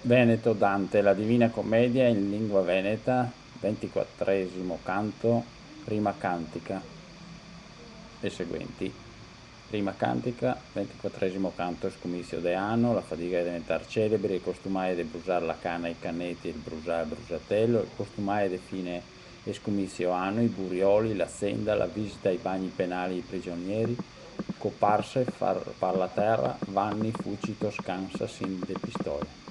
Veneto Dante, la Divina Commedia in lingua veneta, 24° canto, prima cantica e seguenti. Prima cantica, 24° canto, escomissio de anno, la fatica di diventare celebre, il costumae di brusare la canna, i cannetti, il brusare il brusatello, il costumae di fine escomissio anno, i burioli, la senda, la visita ai bagni penali ai prigionieri, coparse, far la terra, vanni, fucito, scansa, sin de pistoia.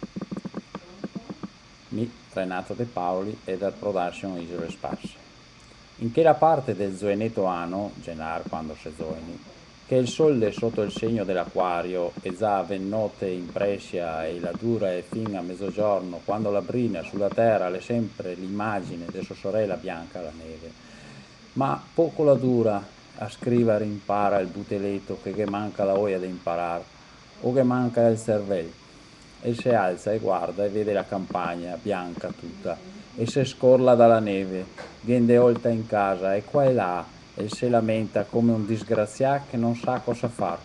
Mi, Renato De Paoli e dal Production Isole Sparse. In che la parte del zoeneto ano, genar quando se zoeni, che il sole sotto il segno dell'acquario e già vennote in presia e la dura e fin a mezzogiorno, quando la brina sulla terra le sempre l'immagine de sua sorella bianca la neve. Ma poco la dura a scrivere impara il buteletto che manca la oia da imparar, o che manca il cervello. E si alza e guarda e vede la campagna bianca tutta e se scorla dalla neve, viene oltre in casa e qua e là e si lamenta come un disgraziato che non sa cosa far.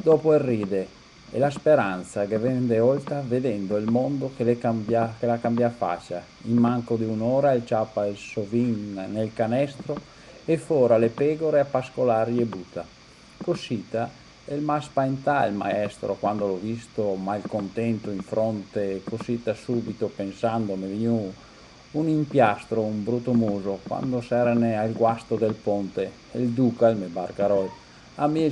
Dopo ride e la speranza che vende oltre vedendo il mondo che la cambia faccia. In manco di un'ora il ciappa il sovin nel canestro e fora le pecore a pascolari e butta. Cosita e il m'ha spaventato il maestro quando l'ho visto malcontento in fronte, cosita subito pensando mi veniva un impiastro, un brutto muso, quando s'erano al guasto del ponte, e il duca, il mio barcarol, a me